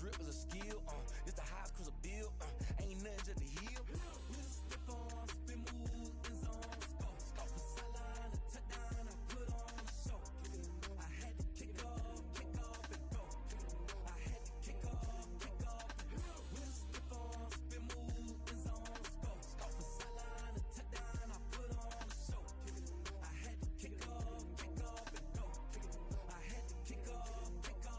drip is a skill. It's the highest cruise a bill. Ain't nothing just to heal. We just step on, spin move, in zone, score for sideline, a touchdown, I put on a show. I had to kick off and go. I had to kick off and go. We just step on, spin move, in zone, score for sideline, a touchdown, I put on a show. I had to kick off and go. I had to kick off and go.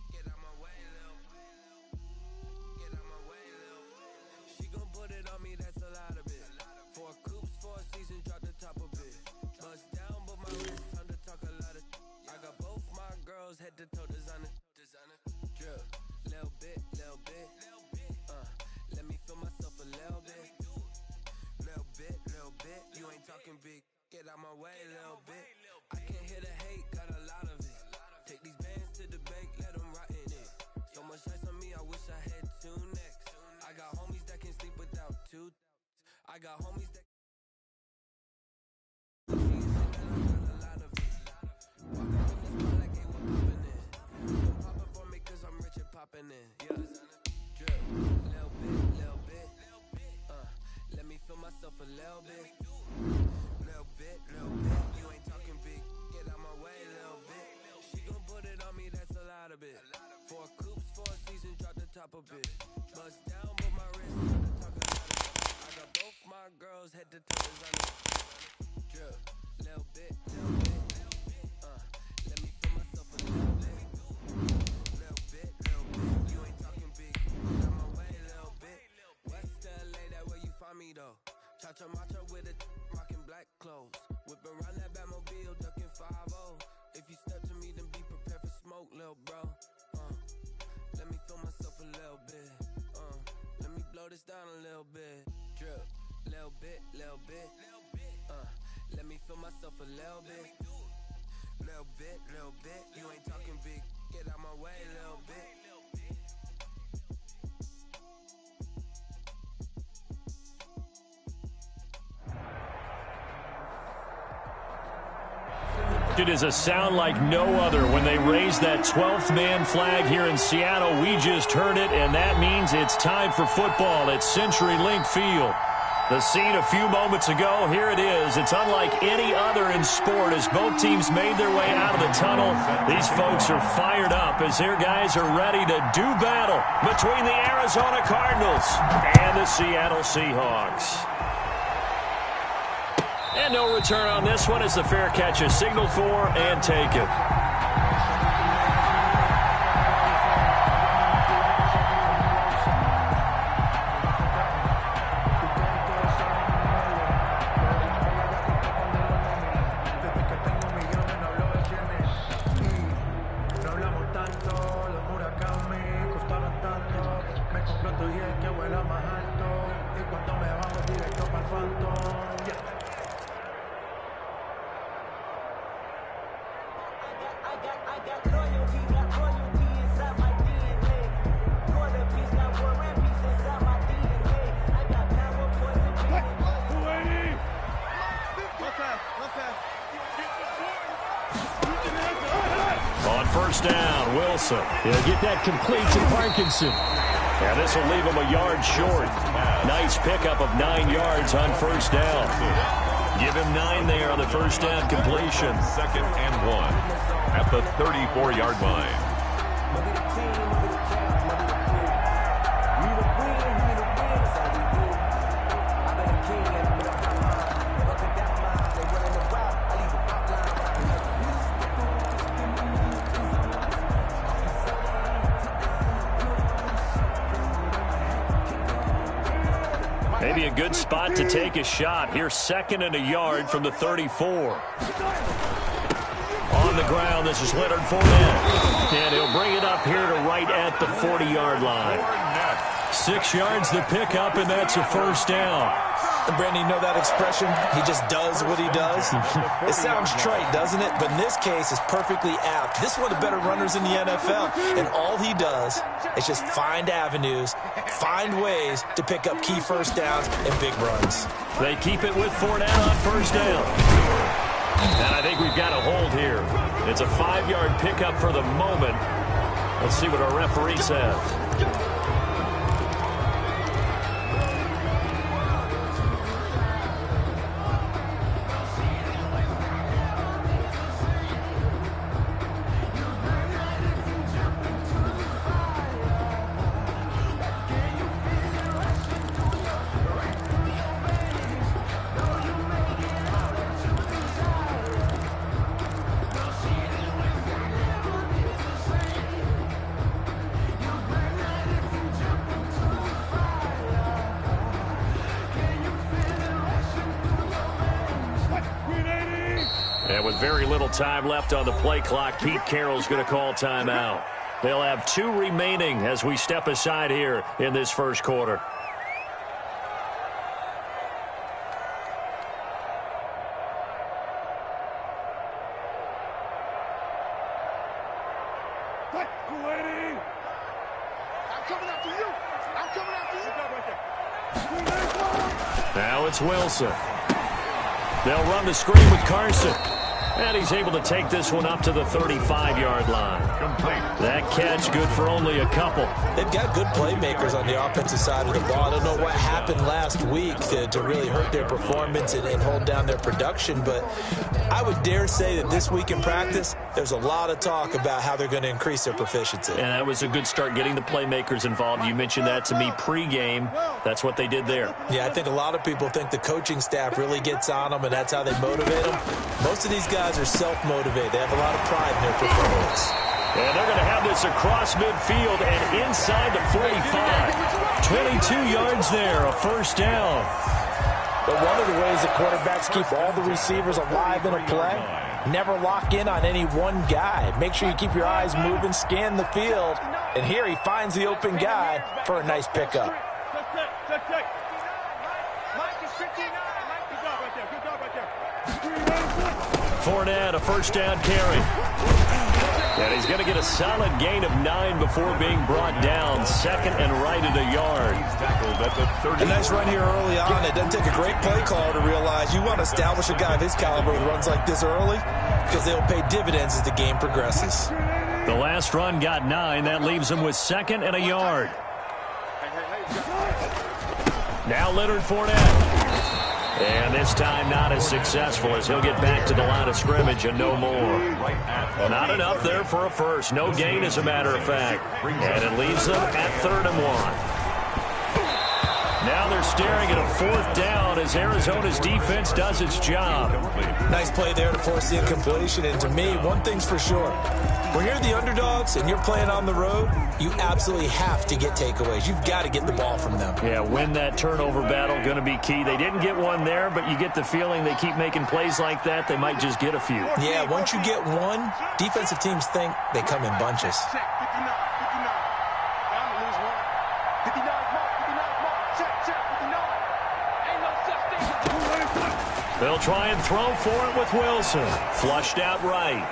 Get out my way, Lil. Get out my way, Lil. She gon' put it on me, that's a lot of it. 4 coops, 4 seasons, drop the top of it. Bust down, but my wrist, time to talk a lot of. I got both my girls head to toe designer. Drip, little bit. Let me feel myself a little bit. Little bit. You ain't talking big. Get out my way, little bit. I can't hear the hate, got a lot of it. Take these bands to the bank, let them rot in it. So much ice on me, I wish I had 2 necks. I got homies that can sleep without 2. I got homies that a lot of it. Walk up in this car like they were popping in. Don't pop it for me cause I'm rich and popping in. Yeah, drip, little bit. Let me feel myself a little bit. Little bit. You ain't talking big. Get out my way, little bit. She gon' put it on me, that's a lot of it. 4 coops, 4 seasons, drop the top a bit. Bust down, but my wrist, time to talk a lot of it. I got both my girls head to toe designer. Drip, little bit. Let me feel myself a little bit. Little bit. You ain't talking big. Get out my way, little bit. West LA, that where you find me though. Cha-cha matcha with a rockin' black clothes. Whip around that Batmobile, ducking 5-0. If you step to me, then be prepared for smoke, lil' bro. Let me feel myself a little bit. Let me blow this down a little bit. Drip, little bit. Let me feel myself a little bit. Little bit. You ain't talking big. Get out my way, little bit. It is a sound like no other when they raise that 12th man flag here in Seattle. We just heard it, and that means it's time for football at CenturyLink Field. The scene a few moments ago, here it is. It's unlike any other in sport as both teams made their way out of the tunnel. These folks are fired up as their guys are ready to do battle between the Arizona Cardinals and the Seattle Seahawks. And no return on this one as the fair catch is signaled for and taken. On first down, Wilson. He'll get that complete to Parkinson. And this will leave him a yard short. Nice pickup of 9 yards on first down. Give him 9 there on the first down completion. 2nd and 1 at the 34-yard line. Maybe a good spot to take a shot. Here's 2nd and a yard from the 34. On the ground. This is Leonard Fournette. And he'll bring it up here to right at the 40-yard line. 6 yards to pick up, and that's a first down. And Brandon, you know that expression? He just does what he does. It sounds trite, doesn't it? But in this case, it's perfectly apt. This is one of the better runners in the NFL. And all he does is just find avenues, find ways to pick up key first downs and big runs. They keep it with Fournette on first down. And I think we've got a hold here. It's a 5-yard pickup for the moment. Let's see what our referee says. And with very little time left on the play clock, Pete Carroll's going to call timeout. They'll have 2 remaining as we step aside here in this first quarter. Now it's Wilson. They'll run the screen with Carson. And he's able to take this one up to the 35-yard line. That catch good for only a couple. They've got good playmakers on the offensive side of the ball. I don't know what happened last week to really hurt their performance and hold down their production, but I would dare say that this week in practice, there's a lot of talk about how they're going to increase their proficiency. And that was a good start getting the playmakers involved. You mentioned that to me pregame. That's what they did there. Yeah, I think a lot of people think the coaching staff really gets on them, and that's how they motivate them. Most of these guys are self-motivated. They have a lot of pride in their performance. And they're going to have this across midfield and inside the 45. 22 yards there, a first down. But one of the ways the quarterbacks keep all the receivers alive in a play, never lock in on any one guy. Make sure you keep your eyes moving, scan the field. And here he finds the open guy for a nice pickup. Fournette, a first down carry. And he's going to get a solid gain of 9 before being brought down. Second and right at a yard. A nice run here early on. It doesn't take a great play caller to realize you want to establish a guy of his caliber with runs like this early because they'll pay dividends as the game progresses. The last run got 9. That leaves him with second and a yard. Now Leonard Fournette. And this time not as successful as he'll get back to the line of scrimmage and no more. Not enough there for a first. No gain, as a matter of fact. And it leaves them at 3rd and 1. Now they're staring at a 4th down as Arizona's defense does its job. Nice play there to force the incompletion. And to me, one thing's for sure. When you're the underdogs and you're playing on the road, you absolutely have to get takeaways. You've got to get the ball from them. Yeah, win that turnover battle, going to be key. They didn't get one there, but you get the feeling they keep making plays like that, they might just get a few. Yeah, once you get one, defensive teams think they come in bunches. They'll try and throw for it with Wilson. Flushed out right.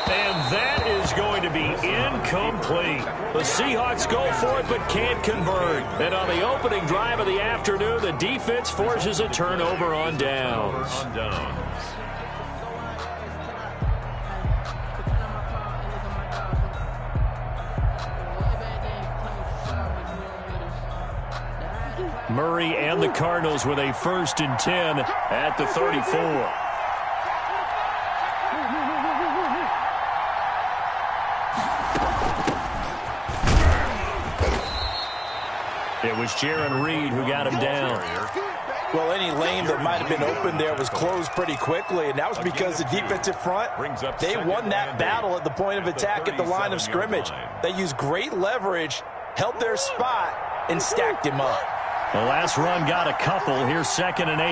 And that is going to be incomplete. The Seahawks go for it but can't convert. And on the opening drive of the afternoon, the defense forces a turnover on downs. Murray and the Cardinals with a 1st and 10 at the 34. It was Jaron Reed who got him down. Well, any lane that might have been open there was closed pretty quickly, and that was because the defensive front, they won that battle at the point of attack at the line of scrimmage. They used great leverage, held their spot, and stacked him up. The last run got a couple. Here's 2nd and 8.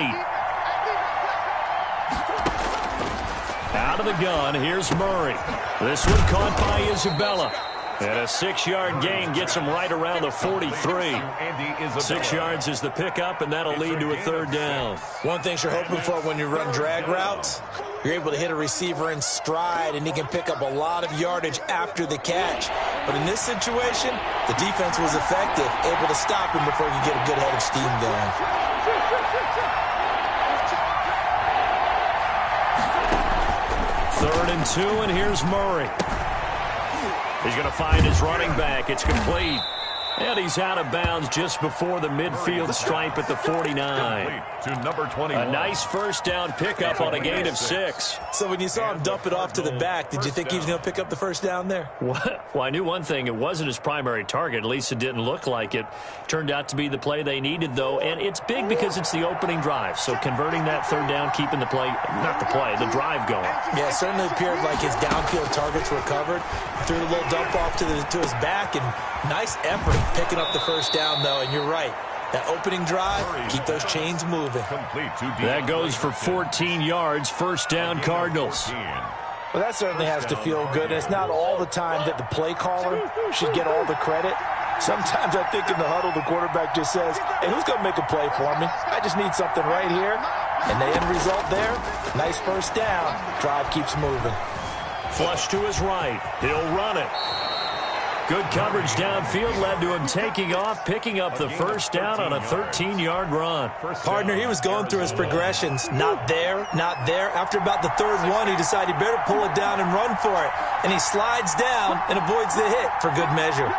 Out Out of the gun, here's Murray. This one caught by Isabella. And a 6-yard gain gets him right around the 43. 6 yards is the pickup, and that'll lead to a third down. One thing you're hoping for when you run drag routes, you're able to hit a receiver in stride, and he can pick up a lot of yardage after the catch. But in this situation, the defense was effective, able to stop him before he could get a good head of steam going. Third and 2, and here's Murray. He's going to find his running back. It's complete. And he's out of bounds just before the midfield stripe at the 49. To number 21. A nice first down pickup on a gain of 6. So when you saw him dump it off to the back, did you think he was going to pick up the first down there? Well, I knew one thing. It wasn't his primary target. At least it didn't look like it. Turned out to be the play they needed, though. And it's big because it's the opening drive. So converting that third down, keeping the play, not the play, the drive going. Yeah, it certainly appeared like his downfield targets were covered. Threw a little dump off to his back, and nice effort picking up the first down, though. And you're right. That opening drive, keep those chains moving. That goes for 14 yards. First down, Cardinals. Well, that certainly has to feel good. It's not all the time that the play caller should get all the credit. Sometimes I think in the huddle, the quarterback just says, hey, who's going to make a play for me? I just need something right here. And the end result there, nice first down. Drive keeps moving. Flush to his right. He'll run it. Good coverage downfield led to him taking off, picking up the first down on a 13-yard run. Partner, he was going through his progressions. Not there, not there. After about the third one, he decided he better pull it down and run for it. And he slides down and avoids the hit for good measure.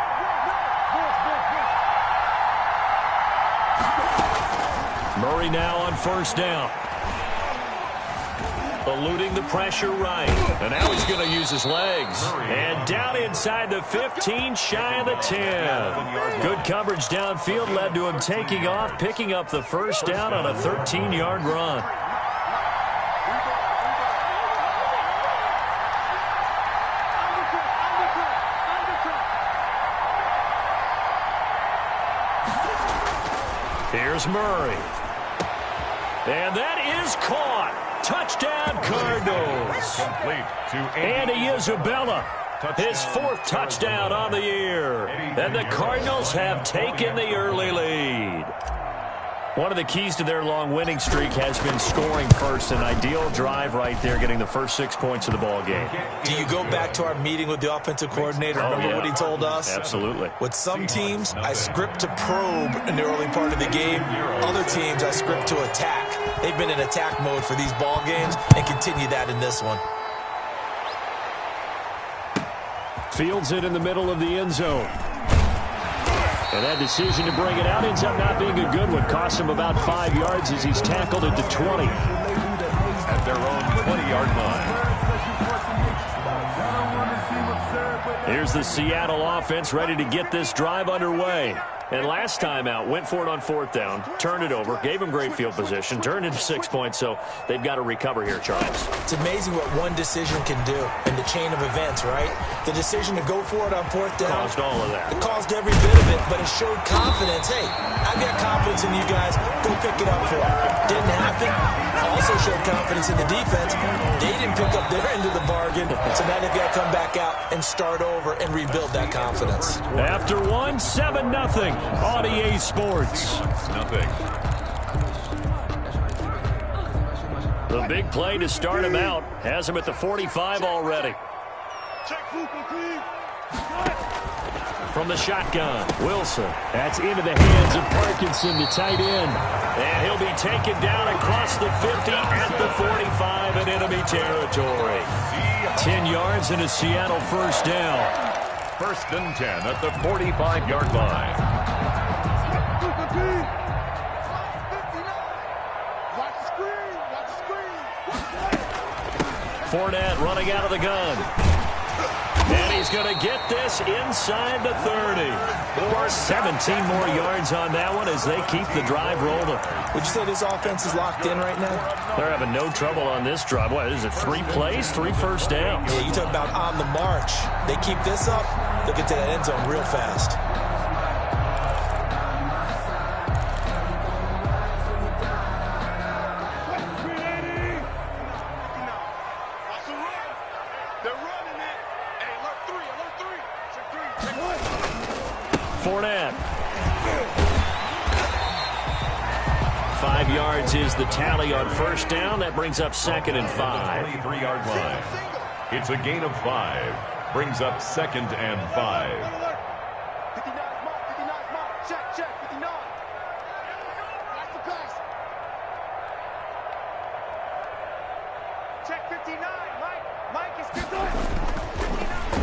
Murray now on first down. Eluding the pressure right. And now he's going to use his legs. And down inside the 15, shy of the 10. Good coverage downfield led to him taking off, picking up the first down on a 13-yard run. Here's Murray. And that is caught. Touchdown, Cardinals. Andy Isabella, his 4th touchdown on the year. And the Cardinals have taken the early lead. One of the keys to their long winning streak has been scoring first. An ideal drive right there, getting the first 6 points of the ball game. Do you go back to our meeting with the offensive coordinator? Remember what he told us? Absolutely. With some teams, I script to probe in the early part of the game. Other teams, I script to attack. They've been in attack mode for these ball games and continue that in this one. Fields it in the middle of the end zone. And that decision to bring it out ends up not being a good one. Cost him about 5 yards as he's tackled it to 20. At their own 20-yard line. Here's the Seattle offense ready to get this drive underway. And last time out, went for it on 4th down, turned it over, gave him great field position, turned into 6 points, so they've got to recover here, Charles. It's amazing what one decision can do in the chain of events, right? The decision to go for it on 4th down. Caused all of that. It caused every bit of it, but it showed confidence. Hey, I've got confidence in you guys. Go pick it up for it. Didn't happen. Also showed confidence in the defense. They didn't pick up their end of the bargain, so now they've got to come back out and start over and rebuild that confidence. After one, 7-0. On EA Sports. Nothing. The big play to start him out. Has him at the 45 already. From the shotgun, Wilson. That's into the hands of Parkinson, the tight end. And he'll be taken down across the 50 at the 45 in enemy territory. 10 yards and a Seattle first down. First and 10 at the 45-yard line. Fournette running out of the gun. And he's going to get this inside the 30. Or 17 more yards on that one as they keep the drive rolling. Would you say this offense is locked in right now? They're having no trouble on this drive. What is it, 3 plays, 3 first downs? Yeah, you talk about on the march. They keep this up, they'll get to that end zone real fast. 5 yards is the tally on first down. That brings up 2nd and 5. 23-yard line. It's a gain of 5. Brings up 2nd and 5.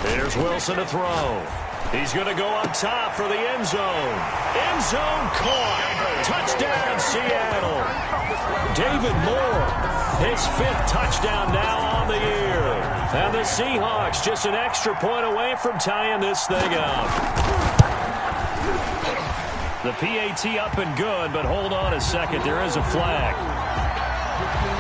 Here's Wilson to throw. He's going to go up top for the end zone. End zone caught. Touchdown, Seattle. David Moore, his 5th touchdown now on the year. And the Seahawks just an extra point away from tying this thing up. The PAT up and good, but hold on a second. There is a flag.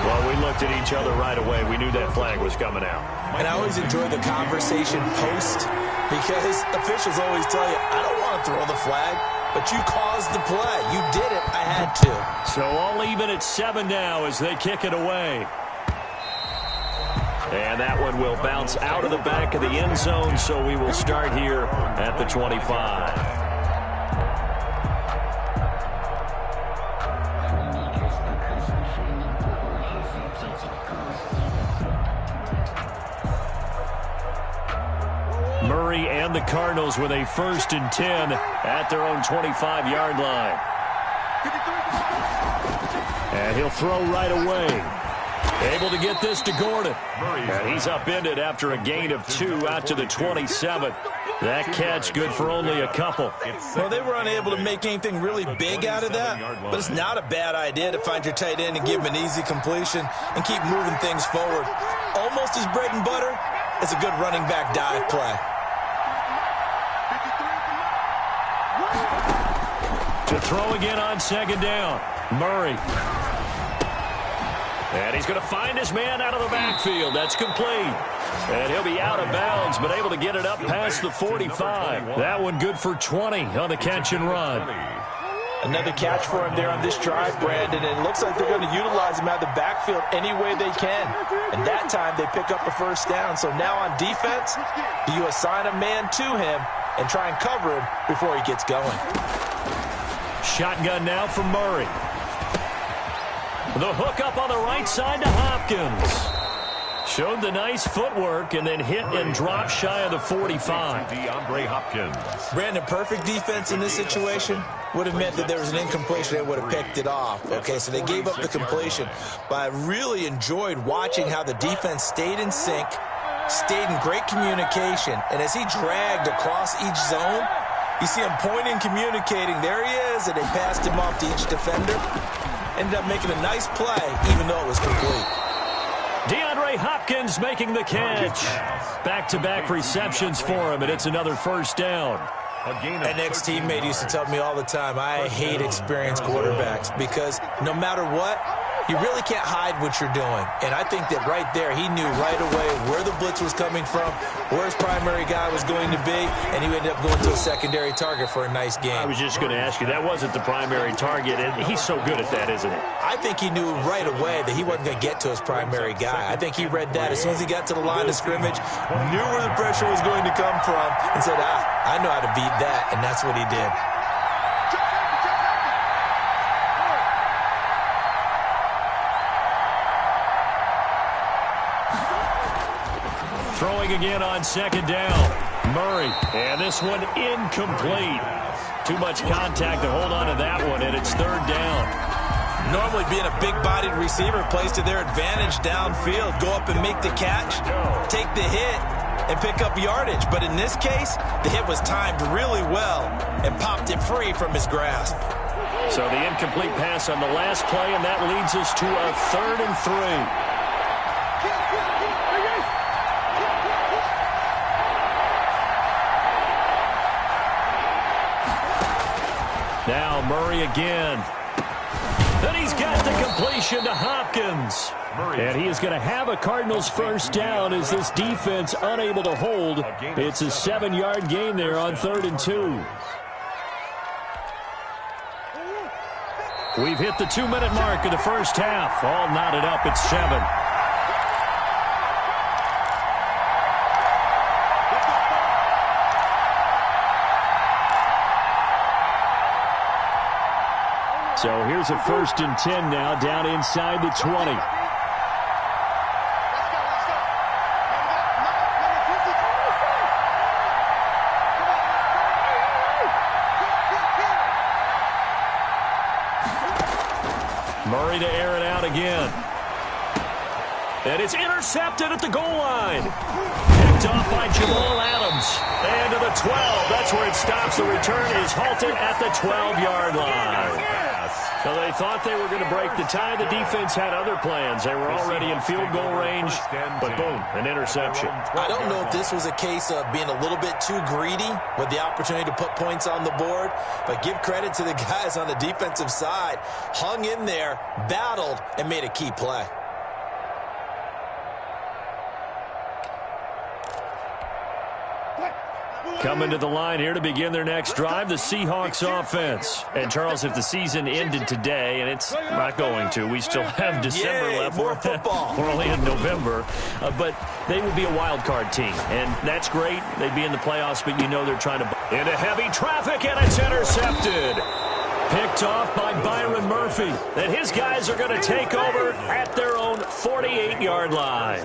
Well, we looked at each other right away. We knew that flag was coming out. And I always enjoy the conversation post because officials always tell you, I don't want to throw the flag, but you caused the play. You did it. I had to. So all even at 7 now as they kick it away. And that one will bounce out of the back of the end zone, so we will start here at the 25. Murray and the Cardinals with a 1st and 10 at their own 25-yard line. And he'll throw right away. Able to get this to Gordon. And he's upended after a gain of 2 out to the 27. That catch good for only a couple. Well, they were unable to make anything really big out of that, but it's not a bad idea to find your tight end and give him an easy completion and keep moving things forward. Almost his bread and butter is a good running back dive play. To throw again on 2nd down. Murray. And he's going to find his man out of the backfield. That's complete. And he'll be out of bounds, but able to get it up past the 45. That one good for 20 on the catch and run. Another catch for him there on this drive, Brandon, and it looks like they're going to utilize him out of the backfield any way they can. And that time they pick up a 1st down. So now on defense, you assign a man to him and try and cover him before he gets going. Shotgun now from Murray. The hook up on the right side to Hopkins. Showed the nice footwork and then hit and dropped shy of the 45. DeAndre Hopkins. Brandon, perfect defense in this situation would have meant that there was an incompletion. They would have picked it off. Okay, so they gave up the completion. But I really enjoyed watching how the defense stayed in sync, stayed in great communication. And as he dragged across each zone, you see him pointing, communicating. There he is, and they passed him off to each defender. Ended up making a nice play, even though it was complete. DeAndre Hopkins making the catch. Back-to-back receptions for him, and it's another 1st down. An ex-teammate used to tell me all the time, I hate experienced quarterbacks because no matter what, you really can't hide what you're doing. And I think that right there, he knew right away where the blitz was coming from, where his primary guy was going to be, and he ended up going to a secondary target for a nice game. I was just going to ask you, that wasn't the primary target, and he's so good at that, isn't he? I think he knew right away that he wasn't going to get to his primary guy. I think he read that as soon as he got to the line of scrimmage, knew where the pressure was going to come from, and said, I know how to beat that, and that's what he did. Throwing again on 2nd down. Murray. And this one incomplete. Too much contact to hold on to that one, and it's 3rd down. Normally being a big-bodied receiver plays to their advantage downfield. Go up and make the catch, take the hit, and pick up yardage. But in this case, the hit was timed really well and popped it free from his grasp. So the incomplete pass on the last play, and that leads us to a 3rd and 3. Now Murray again. And he's got the completion to Hopkins. And he is going to have a Cardinals 1st down as this defense unable to hold. It's a 7-yard gain there on 3rd and 2. We've hit the 2-minute mark of the first half. All knotted up at 7. So here's a 1st and 10 now, down inside the 20. Murray to air it out again. And it's intercepted at the goal line. Picked off by Jamal Adams. And to the 12. That's where it stops. The return is halted at the 12-yard line. So they thought they were going to break the tie. The defense had other plans. They were already in field goal range. But boom, an interception. I don't know if this was a case of being a little bit too greedy with the opportunity to put points on the board. But give credit to the guys on the defensive side. Hung in there, battled, and made a key play. Coming to the line here to begin their next drive, the Seahawks offense. And, Charles, if the season ended today, and it's not going to, we still have December left. More football. We're only in November. But they would be a wild card team, and that's great. They'd be in the playoffs, but you know they're trying to... Into heavy traffic, and it's intercepted. Picked off by Byron Murphy. And his guys are going to take over at their own 48-yard line.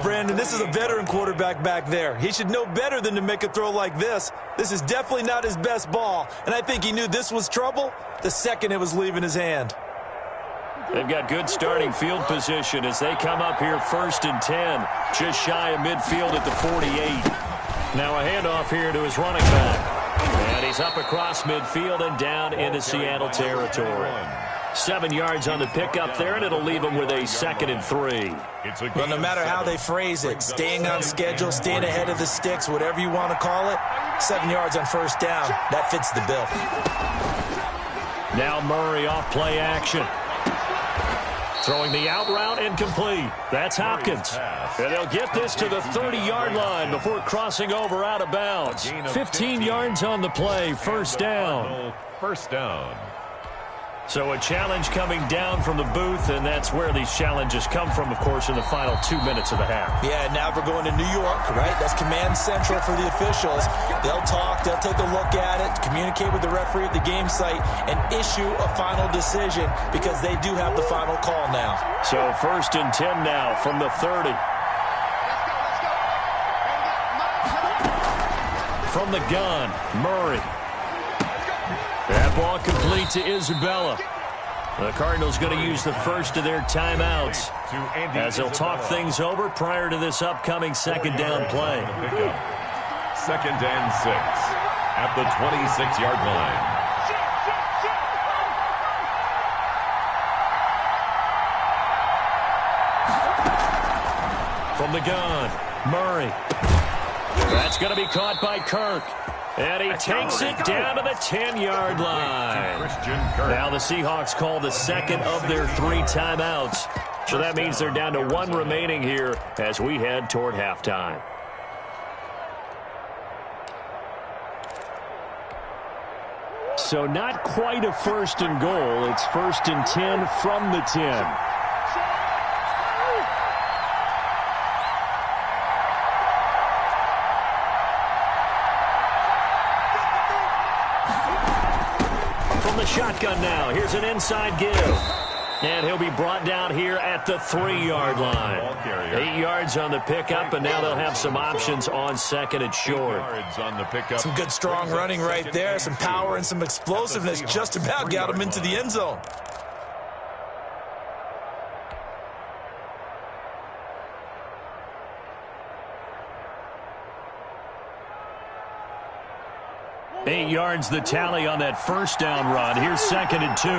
Brandon, this is a veteran quarterback back there. He should know better than to make a throw like this. This is definitely not his best ball, and I think he knew this was trouble the second it was leaving his hand. They've got good starting field position as they come up here 1st and 10, just shy of midfield at the 48. Now a handoff here to his running back. And he's up across midfield and down into Seattle territory. 7 yards on the pickup there, and it'll leave him with a 2nd and 3. Well, no matter how they phrase it, staying on schedule, staying ahead of the sticks, whatever you want to call it, 7 yards on 1st down, that fits the bill. Now Murray off play action. Throwing the out route incomplete. That's Hopkins. And they'll get this to the 30-yard line before crossing over out of bounds. 15 yards on the play, 1st down. 1st down. So a challenge coming down from the booth, and that's where these challenges come from, of course, in the final 2 minutes of the half. Yeah, now we're going to New York, right? That's command central for the officials. They'll talk, they'll take a look at it, communicate with the referee at the game site, and issue a final decision because they do have the final call now. So 1st and 10 now from the 30. From the gun, Murray. That ball complete to Isabella. The Cardinals going to use the first of their timeouts as they'll talk things over prior to this upcoming 2nd down play. 2nd and 6 at the 26-yard line. From the gun, Murray. That's going to be caught by Kirk. And he takes it down to the 10-yard line. Now the Seahawks call the 2nd of their 3 timeouts. So that means they're down to 1 remaining here as we head toward halftime. So not quite a 1st and goal. It's 1st and 10 from the 10. Shotgun now. Here's an inside give. And he'll be brought down here at the 3-yard line. 8 yards on the pickup, and now they'll have some options on 2nd and short. Some good strong running right there. Some power and some explosiveness. Just about got him into the end zone. Eight yards the tally on that 1st down run. Here's 2nd and 2.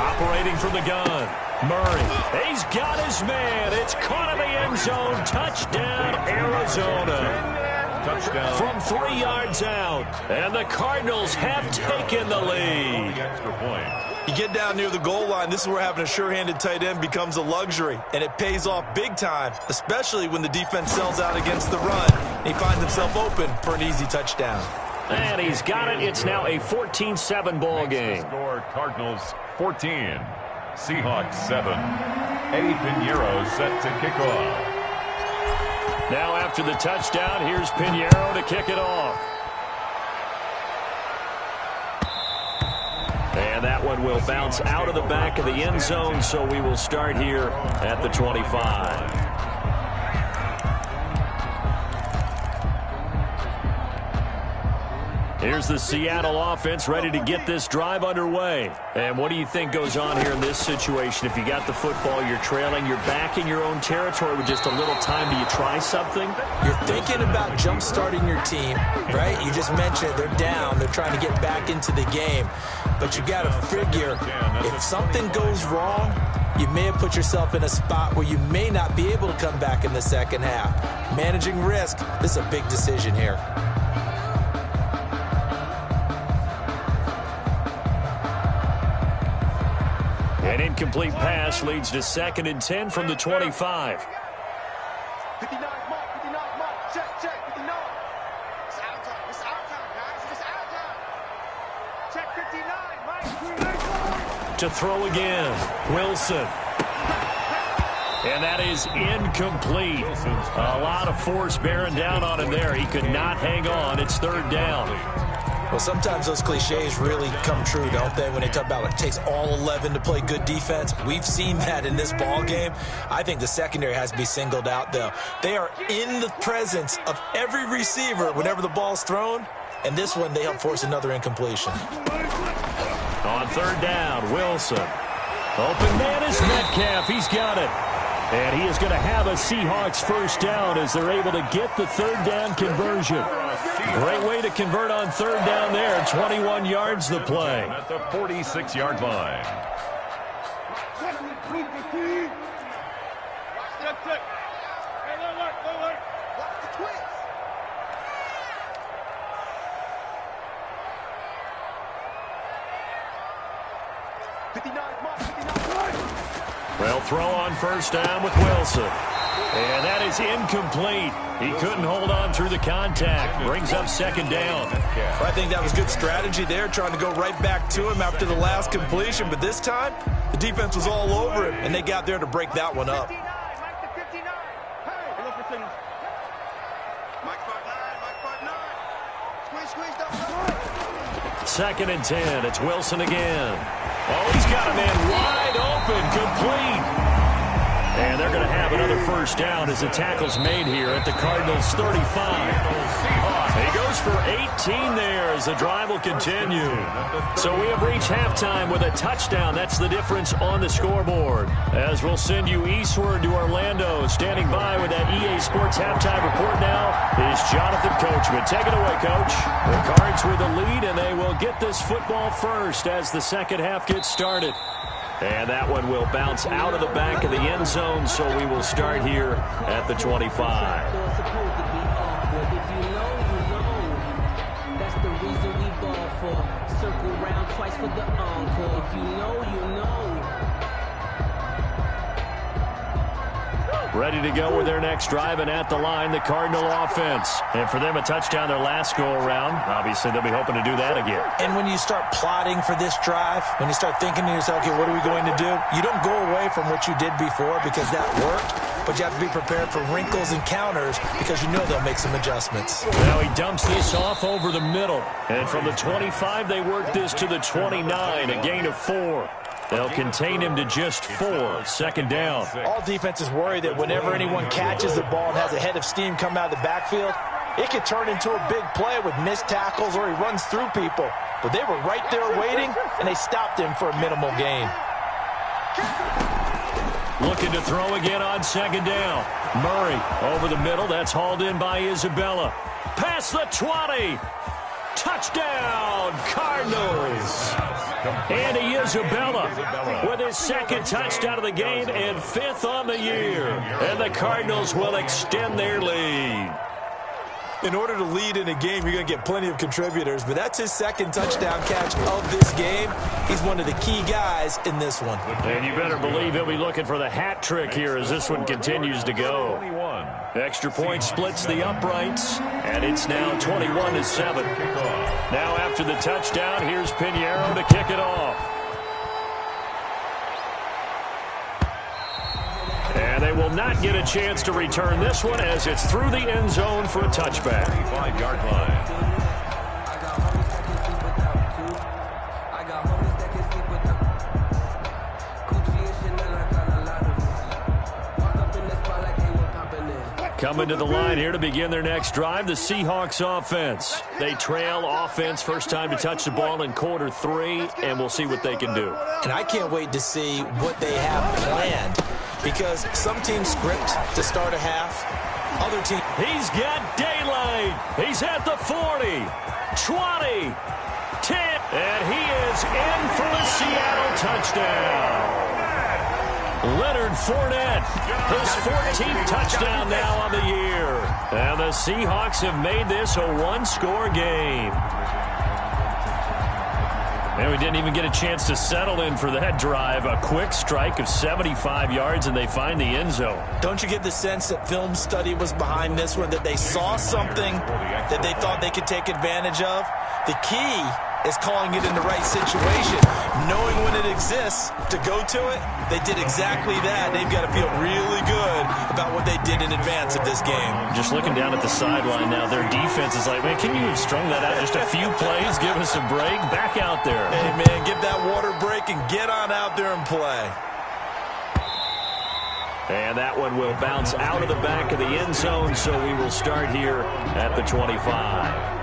Operating from the gun. Murray. He's got his man. It's caught in the end zone. Touchdown, Arizona. Touchdown. From 3 yards out. And the Cardinals have taken the lead. Extra point. You get down near the goal line, this is where having a sure-handed tight end becomes a luxury, and it pays off big time, especially when the defense sells out against the run, and he finds himself open for an easy touchdown. And he's got it. It's now a 14-7 ball game. Score Cardinals 14, Seahawks 7. Eddie Pinheiro set to kick off. Now after the touchdown, here's Pinheiro to kick it off. And that one will bounce out of the back of the end zone, so we will start here at the 25. Here's the Seattle offense ready to get this drive underway. And what do you think goes on here in this situation? If you got the football, you're trailing, you're back in your own territory with just a little time. Do you try something? You're thinking about jump-starting your team, right? You just mentioned they're down. They're trying to get back into the game. But you got to figure, if something goes wrong, you may have put yourself in a spot where you may not be able to come back in the second half. Managing risk, this is a big decision here. An incomplete pass leads to 2nd and 10 from the 25. 59, Mark, 59, Mark, check, 59. It's out time, guys, it's out time. Check 59, Mike. To throw again, Wilson. And that is incomplete. A lot of force bearing down on him there. He could not hang on. It's 3rd down. Well, sometimes those cliches really come true, don't they? When they talk about it takes all 11 to play good defense. We've seen that in this ball game. I think the secondary has to be singled out, though. They are in the presence of every receiver whenever the ball's thrown. And this one, they help force another incompletion. On 3rd down, Wilson. Open man is Metcalf. He's got it. And he is going to have a Seahawks 1st down as they're able to get the 3rd down conversion. Great way to convert on 3rd down there. 21 yards the play. At the 46-yard line. Well, throw on 1st down with Wilson. And that is incomplete. He couldn't hold on through the contact. Brings up 2nd down. Well, I think that was good strategy there, trying to go right back to him after the last completion. But this time, the defense was all over him, and they got there to break that one up. 2nd and 10. It's Wilson again. Oh, he's got a man wide open, complete. And they're going to have another 1st down as the tackle's made here at the Cardinals' 35. He goes for 18 there as the drive will continue. So we have reached halftime with a touchdown. That's the difference on the scoreboard. As we'll send you eastward to Orlando. Standing by with that EA Sports halftime report now is Jonathan Coachman. Take it away, Coach. The Cards with the lead, and they will get this football first as the second half gets started. And that one will bounce out of the back of the end zone, so we will start here at the 25. If you know, you know. That's the reason we ball for. Circle round twice for the encore. If you know, you know. Ready to go with their next drive, and at the line, the Cardinal offense. And for them, a touchdown their last go-around. Obviously, they'll be hoping to do that again. And when you start plotting for this drive, when you start thinking to yourself, okay, what are we going to do? You don't go away from what you did before because that worked, but you have to be prepared for wrinkles and counters because you know they'll make some adjustments. Now he dumps this off over the middle. And from the 25, they work this to the 29, a gain of 4. They'll contain him to just 4. 2nd down. All defenses worry that whenever anyone catches the ball and has a head of steam come out of the backfield, it could turn into a big play with missed tackles or he runs through people. But they were right there waiting, and they stopped him for a minimal gain. Looking to throw again on 2nd down. Murray over the middle. That's hauled in by Isabella. Past the 20. Touchdown, Cardinals. Andy Isabella with his 2nd touchdown of the game and 5th on the year. And the Cardinals will extend their lead. In order to lead in a game, you're going to get plenty of contributors, but that's his 2nd touchdown catch of this game. He's one of the key guys in this one. And you better believe he'll be looking for the hat trick here as this one continues to go. Extra point splits the uprights, and it's now 21-7. Now after the touchdown, here's Pinheiro to kick it off. And they will not get a chance to return this one as it's through the end zone for a touchback. 5-yard line. Coming to the line here to begin their next drive, the Seahawks offense. They trail offense, first time to touch the ball in quarter 3, and we'll see what they can do. And I can't wait to see what they have planned, because some teams script to start a half, other teams. He's got daylight. He's at the 40, 20, 10, and he is in for a Seattle touchdown. Leonard Fournette, his 14th touchdown now on the year. And the Seahawks have made this a one-score game. And we didn't even get a chance to settle in for that drive. A quick strike of 75 yards, and they find the end zone. Don't you get the sense that film study was behind this one, that they saw something that they thought they could take advantage of? The key is calling it in the right situation, knowing when it exists to go to it. They did exactly that. They've got to feel really good about what they did in advance of this game. Just looking down at the sideline now, their defense is like, man, can you have strung that out just a few plays? Give us a break. Back out there. Hey, man, give that water break and get on out there and play. And that one will bounce out of the back of the end zone, so we will start here at the 25.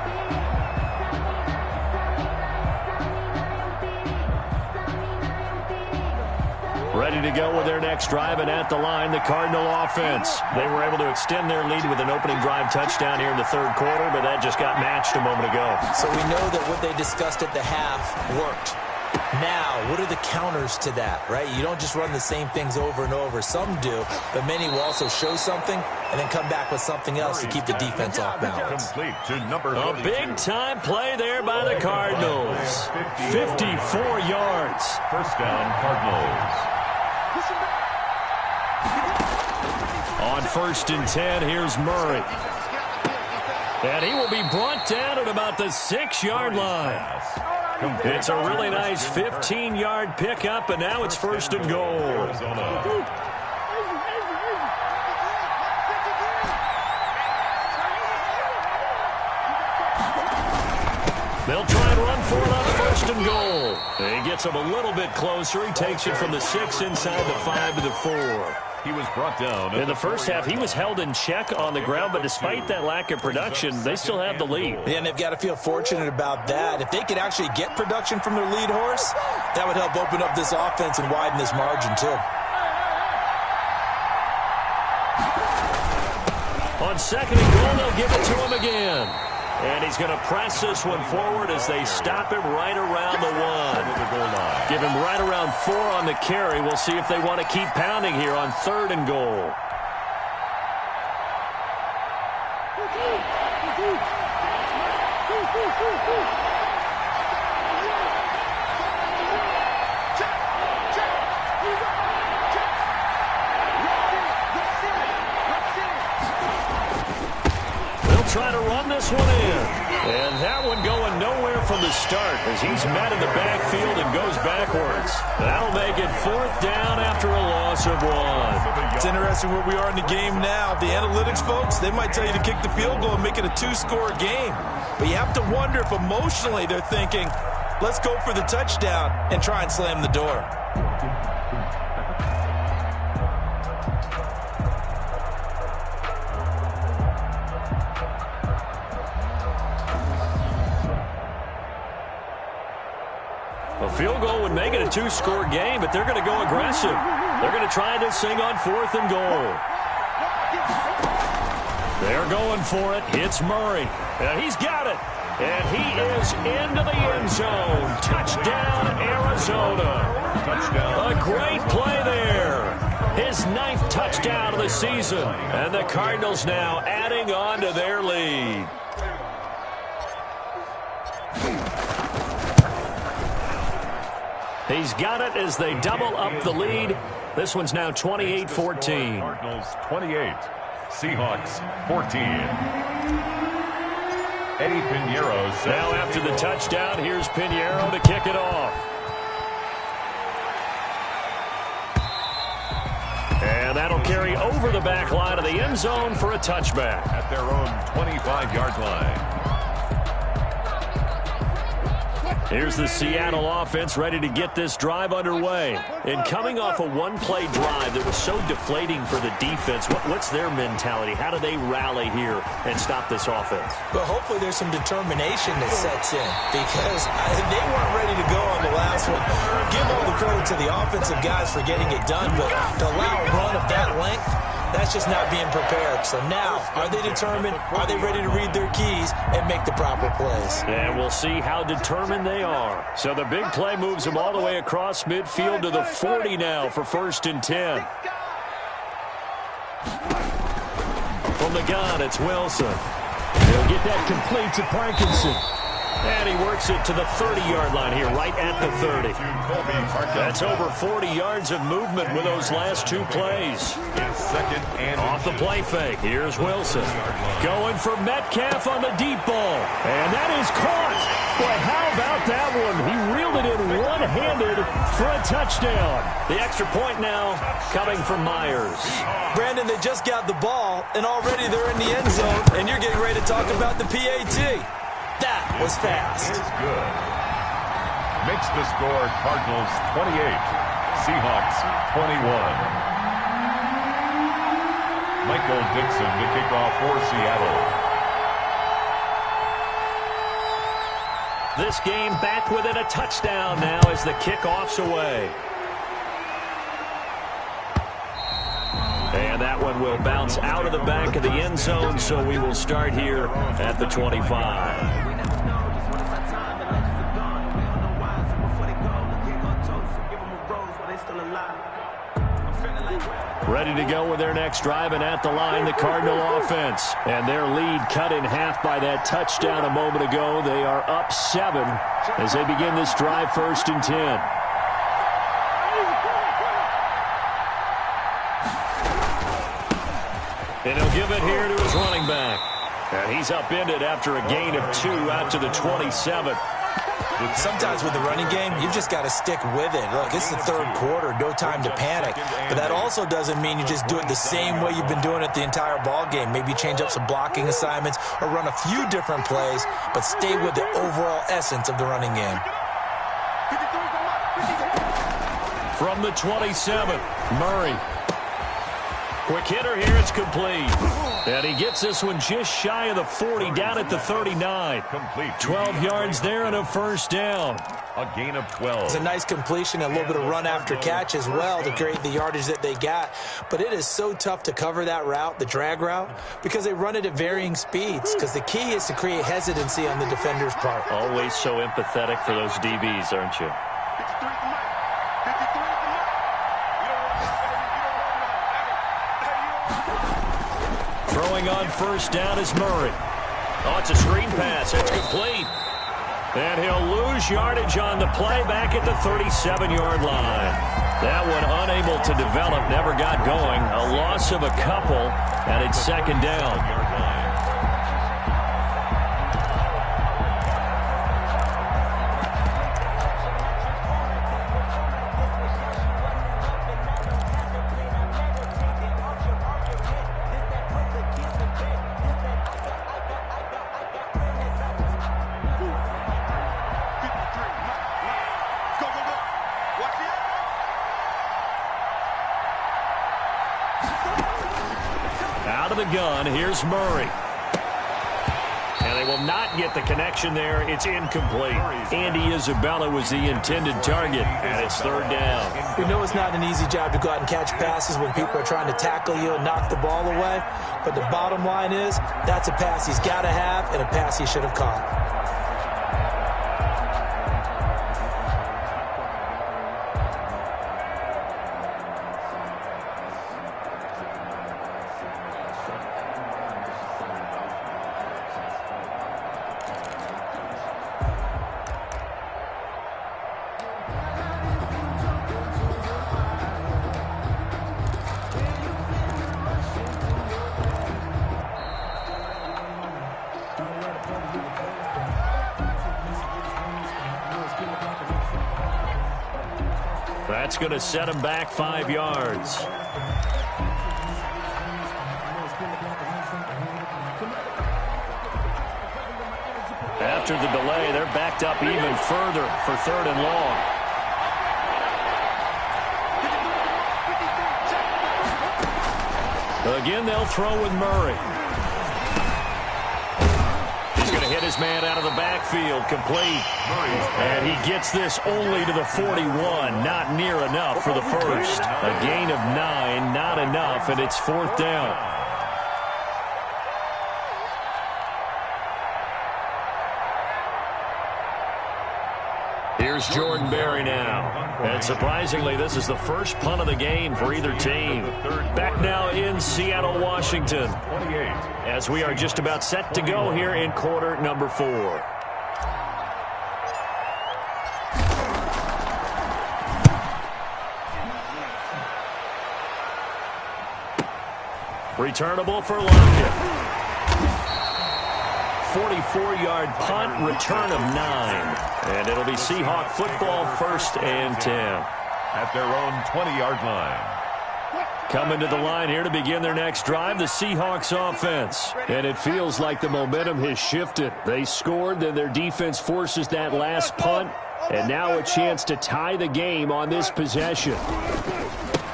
Ready to go with their next drive, and at the line, the Cardinal offense. They were able to extend their lead with an opening drive touchdown here in the third quarter, but that just got matched a moment ago. So we know that what they discussed at the half worked. Now, what are the counters to that, right? You don't just run the same things over and over. Some do, but many will also show something and then come back with something else to keep the defense off balance. A big-time play there by the Cardinals. 54 yards. First down, Cardinals. On 1st and 10, here's Murray. And he will be brought down at about the 6-yard line. It's a really nice 15-yard pickup, and now it's 1st and goal. They'll try and run for it on 1st and goal. And he gets him a little bit closer. He takes it from the 6 inside the 5 to the 4. He was brought down. In the first half, he was held in check on the ground, but despite that lack of production, they still have the lead. Yeah, and they've got to feel fortunate about that. If they could actually get production from their lead horse, that would help open up this offense and widen this margin, too. On 2nd and goal, they'll give it to him again. And he's going to press this one forward as they stop him right around the 1. Give him right around 4 on the carry. We'll see if they want to keep pounding here on 3rd and goal. Try to run this one in. And that one going nowhere from the start as he's met in the backfield and goes backwards. That'll make it 4th down after a loss of 1. It's interesting where we are in the game now. The analytics folks, they might tell you to kick the field goal and make it a 2-score game. But you have to wonder if emotionally they're thinking, let's go for the touchdown and try and slam the door. A field goal would make it a 2-score game, but they're going to go aggressive. They're going to try this thing on 4th and goal. They're going for it. It's Murray. And he's got it. And he is into the end zone. Touchdown, Arizona. Touchdown. A great play there. His 9th touchdown of the season. And the Cardinals now adding on to their lead. He's got it as they double up the lead. This one's now 28-14. Cardinals 28, Seahawks 14. Eddie Pinheiro set. Now after the touchdown, here's Pinheiro to kick it off. And that'll carry over the back line of the end zone for a touchback. At their own 25-yard line. Here's the Seattle offense ready to get this drive underway. And coming off a one-play drive that was so deflating for the defense, what's their mentality? How do they rally here and stop this offense? But hopefully there's some determination that sets in because they weren't ready to go on the last one. Give all the credit to the offensive guys for getting it done, but to allow a run of that length, that's just not being prepared. So now, are they determined? Are they ready to read their keys and make the proper plays? And we'll see how determined they are. So the big play moves them all the way across midfield to the 40 now for 1st and 10. From the gun, it's Wilson. They'll get that complete to Parkinson. And he works it to the 30-yard line here, right at the 30. That's over 40 yards of movement with those last two plays. Off the play fake, here's Wilson. Going for Metcalf on the deep ball. And that is caught. Boy, how about that one? He reeled it in one-handed for a touchdown. The extra point now coming from Myers. Brandon, they just got the ball, and already they're in the end zone, and you're getting ready to talk about the PAT. That was fast. Is good. Makes the score Cardinals 28, Seahawks 21. Michael Dixon to kick off for Seattle. This game back within a touchdown now as the kickoff's away. And that one will bounce out of the back of the end zone, so we will start here at the 25. Ready to go with their next drive, and at the line, the Cardinal offense. And their lead cut in half by that touchdown a moment ago. They are up 7 as they begin this drive 1st and 10. And he'll give it here to his running back. And he's upended after a gain of 2 out to the 27. Sometimes with the running game, you've just got to stick with it. Look, it's the 3rd quarter, no time to panic. But that also doesn't mean you just do it the same way you've been doing it the entire ball game. Maybe change up some blocking assignments or run a few different plays, but stay with the overall essence of the running game. From the 27, Murray. Quick hitter here, it's complete. And he gets this one just shy of the 40, down at the 39. 12 yards there and a 1st down. A gain of 12. It's a nice completion, a little bit of run after catch as well to create the yardage that they got. But it is so tough to cover that route, the drag route, because they run it at varying speeds. Because the key is to create hesitancy on the defender's part. Always so empathetic for those DBs, aren't you? Throwing on 1st down is Murray. Oh, it's a screen pass. It's complete. And he'll lose yardage on the play back at the 37-yard line. That one unable to develop, never got going. A loss of a couple, and it's 2nd down. Out of the gun, here's Murray. And they will not get the connection there. It's incomplete. Andy Isabella was the intended target, and it's 3rd down. We know it's not an easy job to go out and catch passes when people are trying to tackle you and knock the ball away. But the bottom line is, that's a pass he's got to have and a pass he should have caught. That's going to set him back 5 yards. after the delay. They're backed up even further for 3rd and long. Again, they'll throw with Murray. He's going to hit his man out of the backfield, complete. And he gets this only to the 41, not near enough for the first. A gain of 9, not enough, and it's 4th down. Here's Jordan Berry now. And surprisingly, this is the first punt of the game for either team. Back now in Seattle, Washington, as we are just about set to go here in quarter number 4. Returnable for Lockett. 44-yard punt, return of 9. And it'll be Seahawk football, 1st and 10. At their own 20-yard line. Coming to the line here to begin their next drive, the Seahawks offense. And it feels like the momentum has shifted. They scored, then their defense forces that last punt. And now a chance to tie the game on this possession.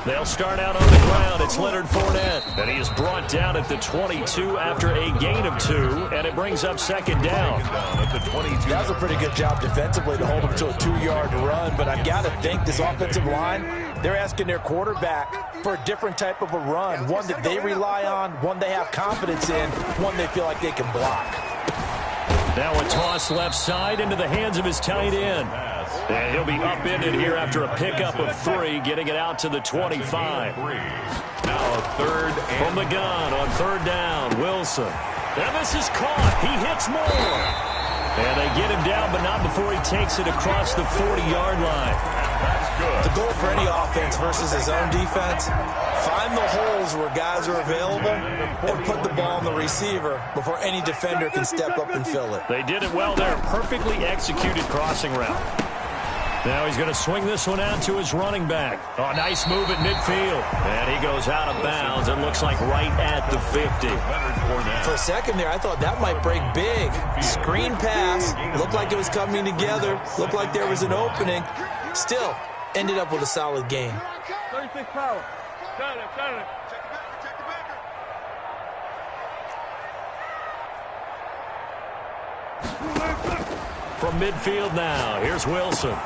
They'll start out on the ground. It's Leonard Fournette. And he is brought down at the 22 after a gain of 2. And it brings up 2nd down. That was a pretty good job defensively to hold him to a 2-yard run. But I've got to think this offensive line, they're asking their quarterback for a different type of a run. One that they rely on, one they have confidence in, one they feel like they can block. Now a toss left side into the hands of his tight end. And he'll be upended here after a pickup of 3, getting it out to the 25. Now a 3rd and from the gun on 3rd down, Wilson. And this is caught. He hits more. And they get him down, but not before he takes it across the 40-yard line. that's good. The goal for any offense versus his own defense, find the holes where guys are available and put the ball on the receiver before any defender can step up and fill it. They did it well there. Perfectly executed crossing route. Now he's going to swing this one out to his running back. Oh, nice move at midfield. And he goes out of bounds. It looks like right at the 50. For a second there, I thought that might break big. Screen pass. Looked like it was coming together. Looked like there was an opening. Still, ended up with a solid game. 36 power. Got it. From midfield now, here's Wilson.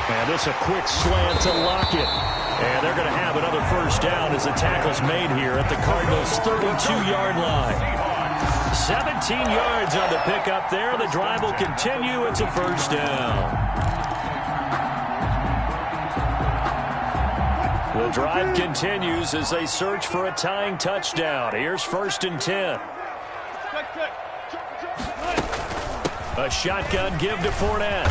And this a quick slant to Lockett. And they're going to have another 1st down as the tackle's made here at the Cardinals' 32-yard line. 17 yards on the pickup there. The drive will continue. It's a 1st down. The drive continues as they search for a tying touchdown. Here's 1st and 10. A shotgun give to Fournette.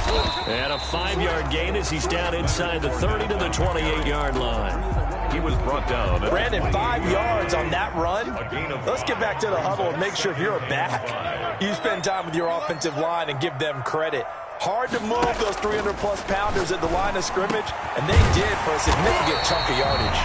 And a 5-yard gain as he's down inside the 30 to the 28-yard line. He was brought down. Brandon, 5 yards on that run. Let's get back to the huddle and make sure if you're a back, you spend time with your offensive line and give them credit. Hard to move those 300-plus pounders at the line of scrimmage, and they did for a significant chunk of yardage.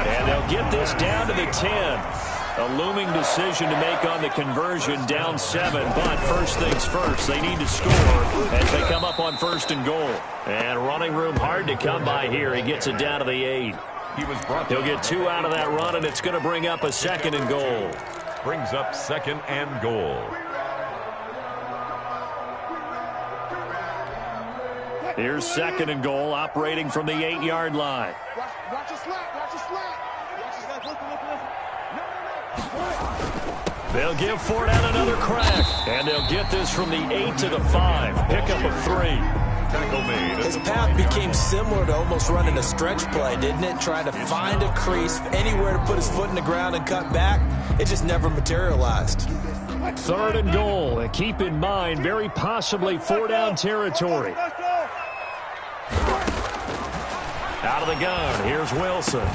And they'll get this down to the 10. A looming decision to make on the conversion, down 7. But first things first, they need to score as they come up on 1st and goal. And running room hard to come by here. He gets it down to the 8. He'll get 2 out of that run, and it's going to bring up a 2nd and goal. Brings up 2nd and goal. Here's 2nd and goal, operating from the 8-yard line. Watch your slap. Watch your slap. Listen. They'll give Fournette another crack, and they'll get this from the 8 to the 5. Pickup of 3. Tackle made. His path became similar to almost running a stretch play, didn't it? Trying to find a crease, anywhere to put his foot in the ground and cut back. It just never materialized. 3rd and goal, and keep in mind, very possibly 4-down territory. Out of the gun, here's Wilson.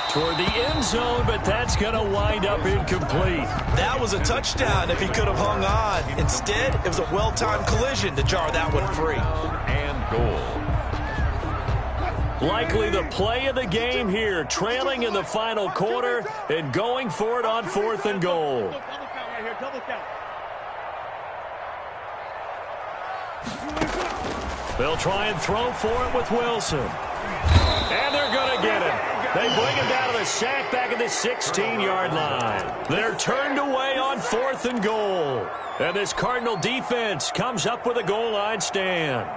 Toward the end zone, but that's going to wind up incomplete. That was a touchdown if he could have hung on. Instead, it was a well-timed collision to jar that one free. And goal. Likely the play of the game here, trailing in the final quarter and going for it on 4th and goal. Double count right here. Double count. They'll try and throw for it with Wilson. And they're going to get it. They bring him down to the sack back at the 16-yard line. They're turned away on 4th and goal. And this Cardinal defense comes up with a goal line stand.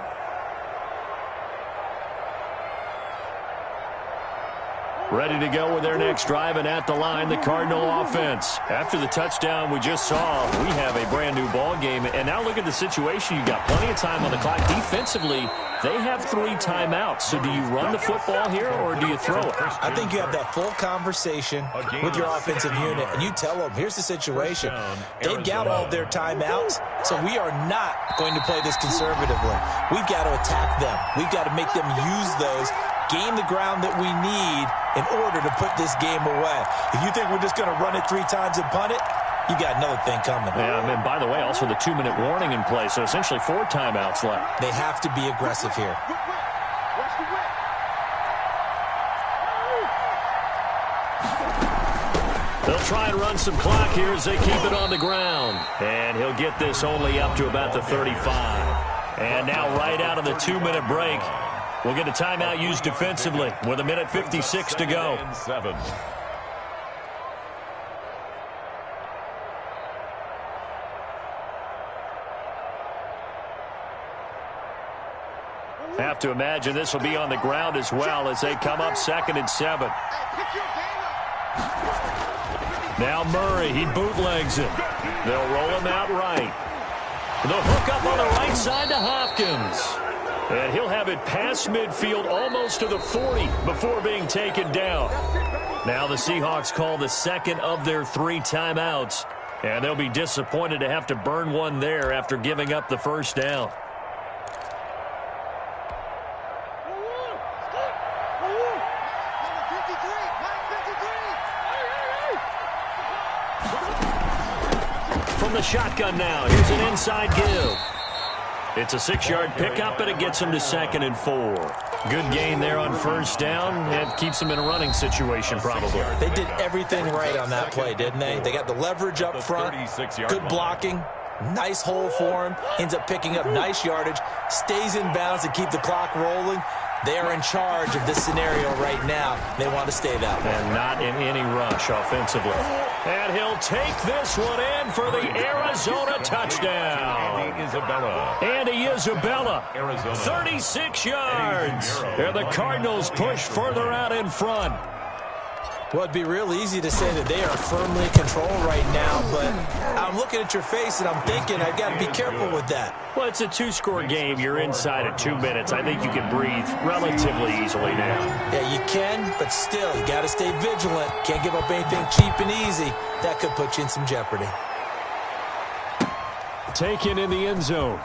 Ready to go with their next drive, and at the line, the Cardinal offense. After the touchdown we just saw, we have a brand-new ball game. And now look at the situation. You've got plenty of time on the clock. Defensively, they have 3 timeouts. So do you run the football here, or do you throw it? I think you have that full conversation with your offensive unit, and you tell them, here's the situation. They've got all of their timeouts, so we are not going to play this conservatively. We've got to attack them. We've got to make them use those, gain the ground that we need in order to put this game away. If you think we're just going to run it 3 times and punt it, you got another thing coming. Yeah, and by the way, also the 2-minute warning in play, so essentially 4 timeouts left. They have to be aggressive here. They'll try and run some clock here as they keep it on the ground. And he'll get this only up to about the 35. And now right out of the 2-minute break, we'll get a timeout used defensively with 1:56 to go. Have to imagine this will be on the ground as well as they come up 2nd and 7. Now Murray, he bootlegs it. They'll roll him out right. They'll hook up on the right side to Hopkins. And he'll have it past midfield almost to the 40 before being taken down. Now the Seahawks call the second of their 3 timeouts. And they'll be disappointed to have to burn one there after giving up the first down. From the shotgun now, here's an inside give. It's a 6-yard pickup, and it gets him to 2nd and 4. Good gain there on first down, and keeps him in a running situation probably. They did everything right on that play, didn't they? They got the leverage up front, good blocking, nice hole for him, ends up picking up nice yardage, stays in bounds to keep the clock rolling. They are in charge of this scenario right now. They want to stay that way. And not in any rush offensively. And he'll take this one in for the Arizona touchdown. Andy Isabella, 36 yards. And the Cardinals push further out in front. Well, it'd be real easy to say that they are firmly in control right now, but I'm looking at your face and I'm thinking I've got to be careful with that. Well, it's a 2-score game. You're inside of 2 minutes. I think you can breathe relatively easily now. Yeah, you can, but still, you got to stay vigilant. Can't give up anything cheap and easy. That could put you in some jeopardy. Taken in the end zone.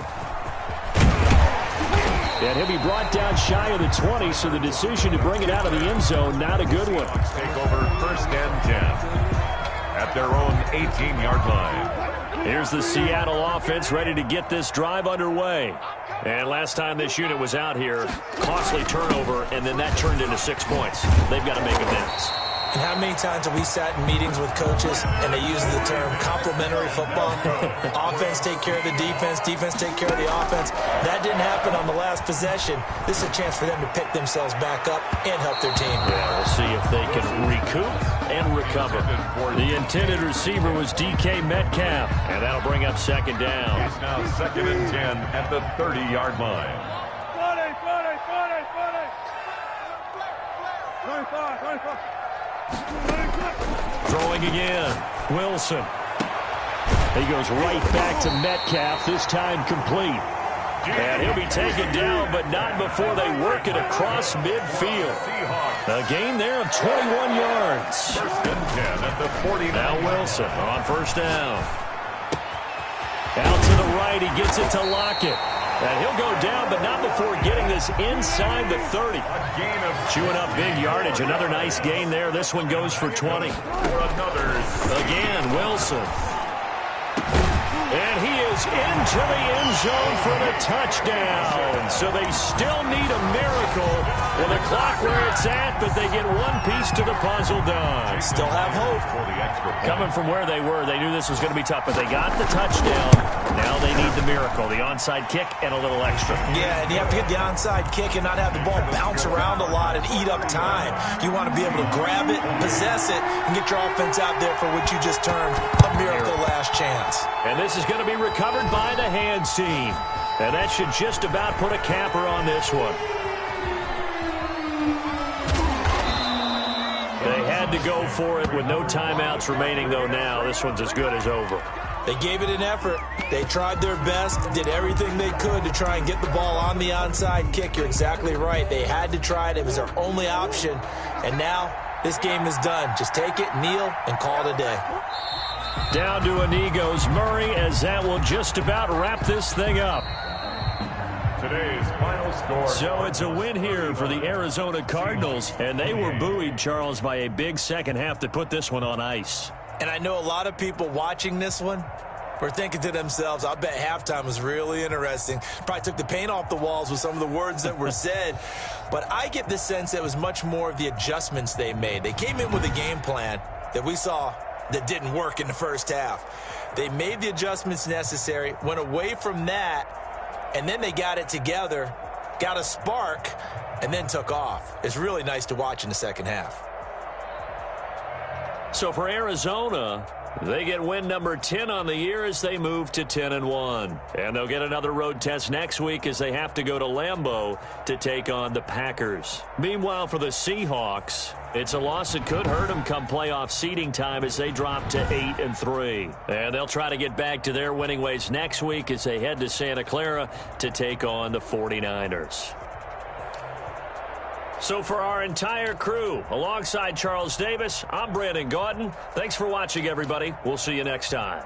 And he'll be brought down shy of the 20, so the decision to bring it out of the end zone, not a good one. Take over 1st and 10 at their own 18-yard line. Here's the Seattle offense ready to get this drive underway. And last time this unit was out here, costly turnover, and then that turned into 6 points. They've got to make amends. And how many times have we sat in meetings with coaches and they use the term complementary football? Offense take care of the defense, defense take care of the offense. That didn't happen on the last possession. This is a chance for them to pick themselves back up and help their team. Yeah, we'll see if they can recoup and recover. The intended receiver was DK Metcalf, and that'll bring up 2nd down. It's now 2nd and 10 at the 30-yard line. 25. Throwing again. Wilson. He goes right back to Metcalf, this time complete. And he'll be taken down, but not before they work it across midfield. A gain there of 21 yards. 1st and 10 at the 40. Now Wilson on first down. Out to the right, he gets it to Lockett. And he'll go down, but not before getting this inside the 30. Chewing up big yardage. Another nice gain there. This one goes for 20. For another. Again, Wilson. And he goes into the end zone for the touchdown. So they still need a miracle with the clock where it's at, but they get one piece to the puzzle done. Still have hope. Coming from where they were, they knew this was going to be tough, but they got the touchdown. Now they need the miracle, the onside kick and a little extra. Yeah, and you have to get the onside kick and not have the ball bounce around a lot and eat up time. You want to be able to grab it, possess it, and get your offense out there for what you just termed a miracle last chance. And this is going to be recovered by the hands team. And that should just about put a capper on this one. They had to go for it with no timeouts remaining, though, now. This one's as good as over. They gave it an effort. They tried their best, did everything they could to try and get the ball on the onside kick. You're exactly right. They had to try it. It was their only option. And now this game is done. Just take it, kneel, and call it a day. Down to a knee goes Murray, as that will just about wrap this thing up. Today's final score. So it's a win here for the Arizona Cardinals, and they were buoyed, Charles, by a big second half to put this one on ice. And I know a lot of people watching this one were thinking to themselves, I bet halftime was really interesting. Probably took the paint off the walls with some of the words that were said. But I get the sense that it was much more of the adjustments they made. They came in with a game plan that we saw that didn't work in the first half. They made the adjustments necessary, went away from that, and then they got it together, got a spark, and then took off. It's really nice to watch in the second half. So for Arizona, they get win number 10 on the year as they move to 10-1. And they'll get another road test next week as they have to go to Lambeau to take on the Packers. Meanwhile, for the Seahawks, it's a loss that could hurt them come playoff seeding time as they drop to 8-3. And they'll try to get back to their winning ways next week as they head to Santa Clara to take on the 49ers. So for our entire crew, alongside Charles Davis, I'm Brandon Gaudin. Thanks for watching, everybody. We'll see you next time.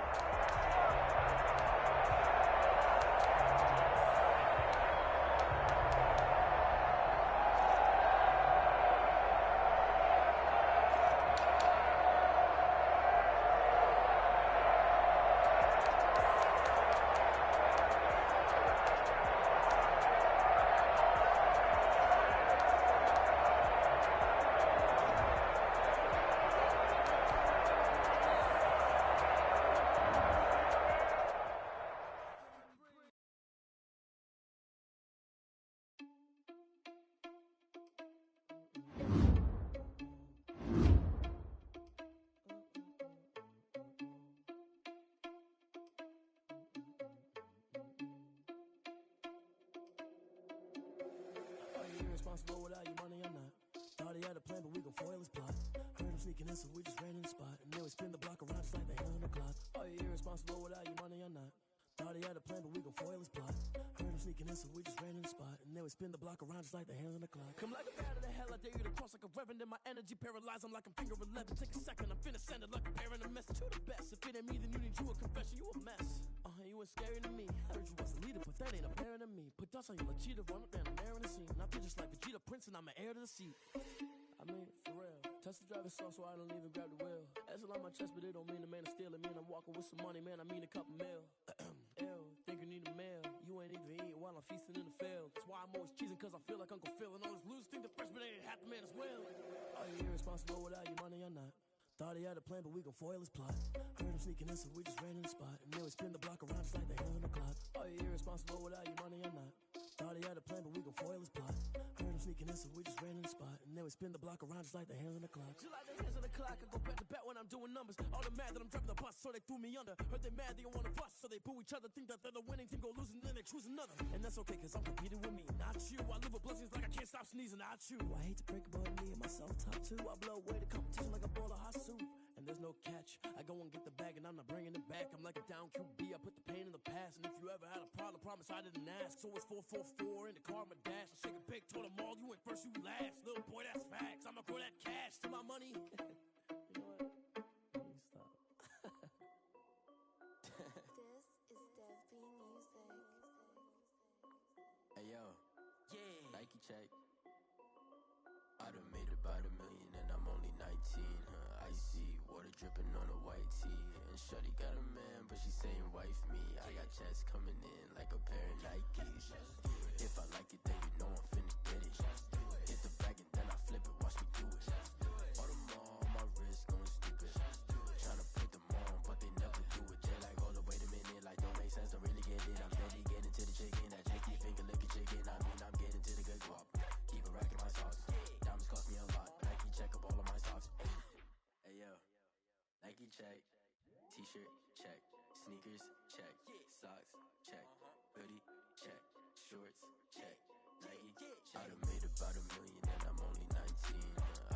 Responsible without your money or not. Thought he had a plan, but we gon' foil his plot. Heard him sneaking in, so we just ran in the spot. And then we spin the block around just like the hand on the clock. Are you irresponsible without your money or not? Thought he had a plan, but we gon' foil his plot. Heard him sneaking in, so we just ran in the spot. And then we spin the block around just like the hands on the clock. Come like a bat of the hell, I dare you to cross like a reverend. In my energy paralyzed, I'm like I'm finger 11. Take a second, I'm finna send it like a parent a message to the best. If it ain't me, then you need you a confession, you a mess. You ain't scary to me. Heard you was a leader, but that ain't apparent to me. Put dust on you like cheetah, run up down the air in the scene. I feel just like Vegeta Prince and I'm an heir to the seat. I mean, for real. Tesla driving slow, so I don't even grab the wheel. That's on my chest, but it don't mean the man is stealing. Mean I'm walking with some money, man. I mean a couple mil. Ew, think you need a meal. You ain't even eating while I'm feasting in the field. That's why I'm always cheesing, cause I feel like Uncle Phil. And all those losers think the freshman ain't half the man as well. Are you irresponsible without your money or not? Thought he had a plan, but we gon' foil his plot. Heard him sneaking in, so we just ran in the spot. And then we spin the block around just like the hands on the clock. Are you irresponsible without your money or not? Thought he had a plan, but we gon' foil his plot. Heard him sneaking in, so we just ran in the spot. And then we spin the block around just like the hands on the clock. Just like the hands on the clock, I go back to back when I'm doing numbers. All the mad that I'm driving the bus, so they threw me under. Heard they mad, they don't wanna bust, so they boo each other. Think that they're the winning team, go losing, then they choose another. And that's okay, cause I'm competing with me, not you. I live with blessings like I can't stop sneezing, not you. I hate to break it, but me and myself top two. I blow away the competition like a bowl of hot soup. And there's no catch. I go and get the bag and I'm not bringing it back. I'm like a down QB. I put the pain in the past. And if you ever had a problem, promise I didn't ask. So it's 4-4-4 in the car, my dash. I shake a big, told them all, you went first, you last. Little boy, that's facts. I'ma grow that cash to my money. You know what? Let me stop. This is Dev B Music. Hey yo, yeah, Nike check. I done made about $1 million and I'm only 19. Icy water dripping on a white tee and And shorty got a man, but she saying wife me. I got checks coming in like a pair of Nikes. If I like it, then you know I'm finna get it. Get the bag and then I flip it, watch me do it. All them all on my wrist going stupid. Tryna put them on, but they never do it. They like, hold up, wait a minute, like don't make sense, don't really get it. I'm steady getting to the chicken, that tasty finger licking chicken. I mean, I'm getting to the good guap. Keep a rack in my socks. Diamonds cost me a lot, but Nike check up all of my socks. Hey yo, Nike check, t-shirt check, sneakers check, socks check, hoodie check, shorts check, Nike check. I done made about $1 million and I'm only 19.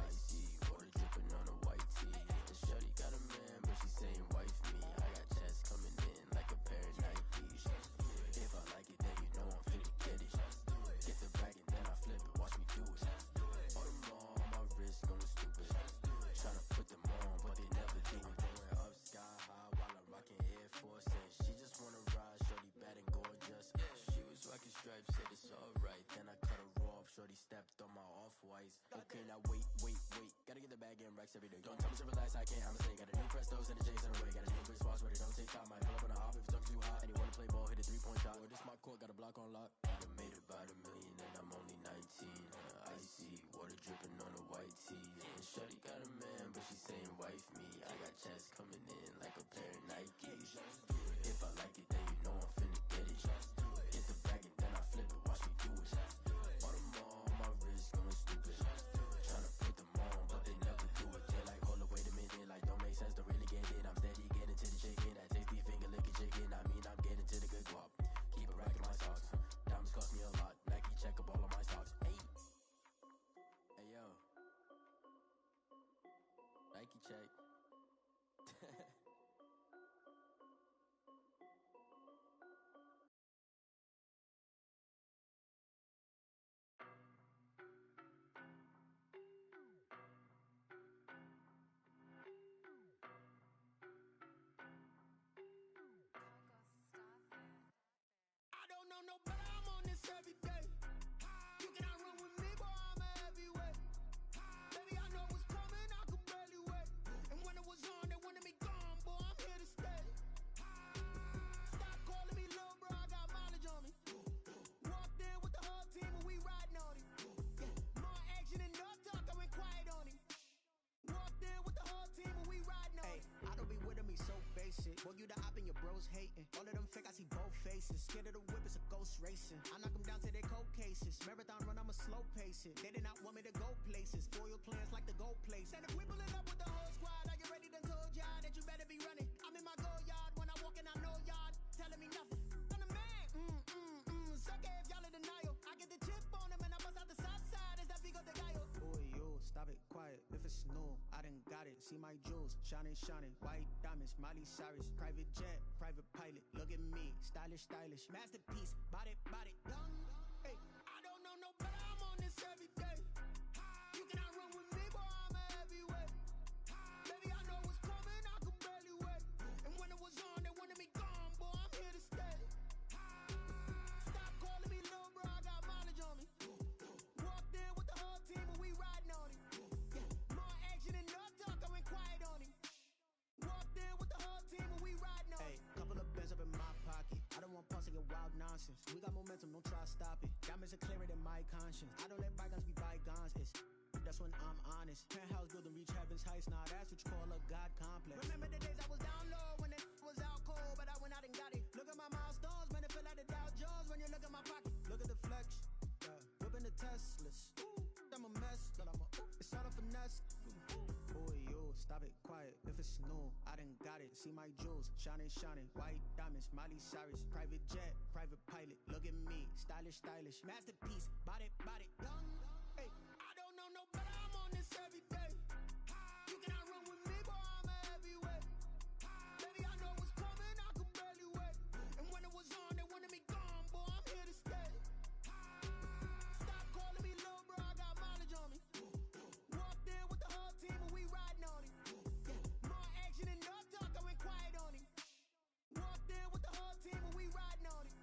Icy water dripping on a white tee. And shorty got a man, but she saying wife me. I got checks coming in like a pair of Nikes. If I like it, then you know I'm finna get it. Get the bag and then I flip it, watch me do it. All them all on my wrist going stupid. Tryna put them on, but they never do it. Going up sky high while I'm rocking Air Force. And she just wanna ride, shorty bad and gorgeous. She was rocking stripes, said it's alright. Then I cut her off, shorty stepped on my off-whites. Okay, now wait. Gotta get the bag in racks every day. Don't tell me to relax, I can't, I'm a got a new Prestos and a Jason away. Got a new Chris Fox where they don't take time. Might pull up on a hop if it's too hot. And you wanna play ball, hit a 3-point shot. Or this my court, got a block on lock. I done made about $1 million and I'm only 19. Icy water dripping on a white tee. And shorty got a man, but she saying wife me. I got checks coming in like a pair of Nikes. If I like it, then you know I'm finna get it. Get the bag and then I flip it, watch me do it. All them all on my wrist going stupid. Tryna put them on, but they never do it. They like, hold up, wait a minute, like don't make sense, don't really get it. I'm steady getting to the chicken, that tasty finger licking chicken. I mean, I'm getting to the good guap. Keep a rack in my socks. Diamonds cost me a lot. Nike check up all of my socks. Hey yo, Nike check. I don't know no better, I'm on this every day. You cannot run with me, boy, I'm a heavyweight. Baby, I know what's coming, I could barely wait. And when it was on, they wanted me gone, boy, I'm here to stay. Stop calling me little bro, I got mileage on me. Walked in with the whole team and we riding on him. More action and no talk, I went quiet on him. Walked in with the whole team and we riding on him. I don't be with him, he's so basic. Boy, you the op and your bros hating. All of them fake, I see both faces. Scared of the whip, it's a ghost racing. I knock them down to their cold cases. Marathon run, I'ma slow pace it. They did not want me to go places. Foil plans like the gold place. And if we pulling up with the whole squad, are you ready? Done told y'all that you better be running. I'm in my go yard. When I walk in, I know yard. Telling me nothing. I'm the man. Suck it if y'all in denial. I get the chip on them and I bust out the south side. Is that big of the guy? Boy, yo, stop it, quiet. If it's new, I done got it. See my jewels, shining, white diamonds, Miley Cyrus, private jet, private pilot. Look at me, stylish, masterpiece, body, young. Hey, I don't know no better, I'm on this every day. You cannot run with me, boy, I'm a heavyweight. Baby, I know what's coming, I could barely wait. And when it was on, they wanted me gone, boy, I'm here to stay. Stop calling me little bro, I got mileage on me. Walked in with the whole team and we riding on him. More action and no talk, I went quiet on him. Walked in with the whole team and we riding on him. Hey, couple of bands up in my pocket. I don't want pulse to get wild nonsense. We got momentum, don't try to stop it. Diamonds are clearer than my conscience. I don't let bygones be bygones. That's when I'm honest. Penthouse building, reach heaven's heights. Nah, that's what you call a God complex. Remember the days I was down low when it was out cold, but I went out and got it. Look at my milestones, man, it feel like the Dow Jones when you look at my pocket. Look at the flex, whipping the Teslas. I'm a mess, but it's all a finesse. Boy, yo, stop it, quiet. If it's new, I done got it. See my jewels, shining, white diamonds, Miley Cyrus, private jet, private pilot. Look at me, stylish, masterpiece, body, young. Hey, I don't know no better, I'm on this every day. You cannot run with me, boy, I'm a heavyweight. Baby, I know what's coming, I could barely wait. And when it was on, they wanted me gone, boy, I'm here to stay. Stop calling me little bro, I got mileage on me. Walked in with the whole team and we riding on him. More action and no talk, I went quiet on him. Walked in with the whole team and we riding on him.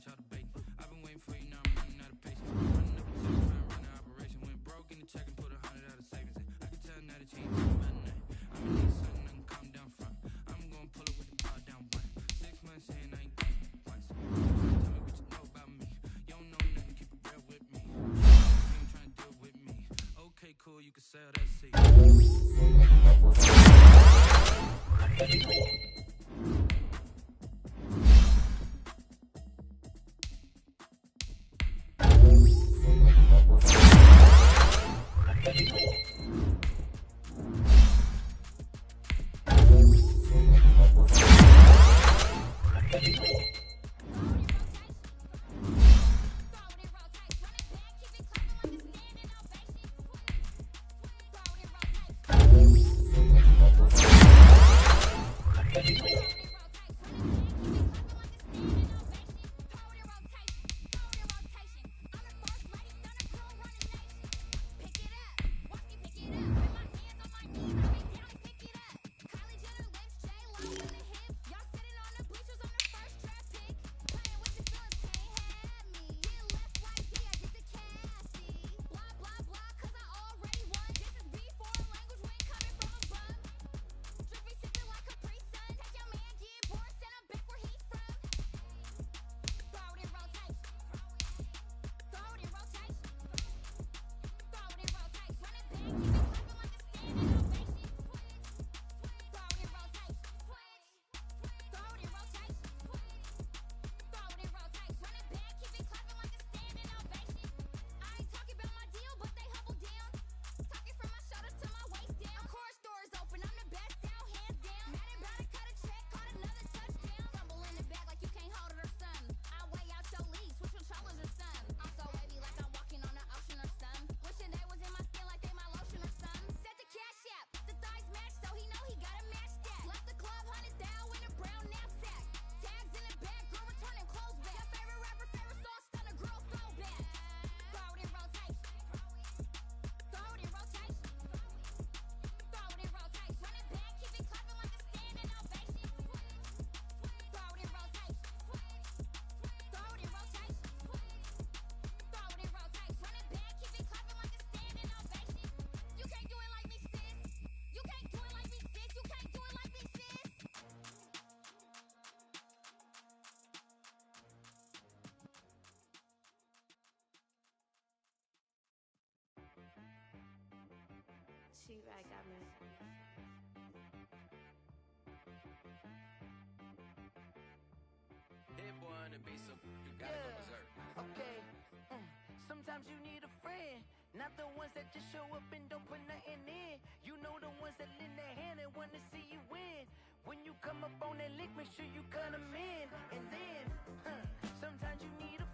try to bait. I've been waiting for you, now I'm running out of patience. Running up a check, trying to run an operation. Went broke in the check and put 100 out of savings in. I can tell now that you ain't talking about nothing. I'm gonna need something I can calm down from. I'm gonna pull it with the bar down one. 6 months in, I ain't thinking once. Tell me what you know about me. You don't know nothing, keep it real with me. You ain't trying to deal with me. Okay, cool, you can sell that seat. She right, got me. Hit boy on the beat, so you gotta go berserk. Okay. Sometimes you need a friend, not the ones that just show up and don't put nothing in. You know the ones that lend their hand and wanna see you win. When you come up on that lick, make sure you cut them in. And then, sometimes you need a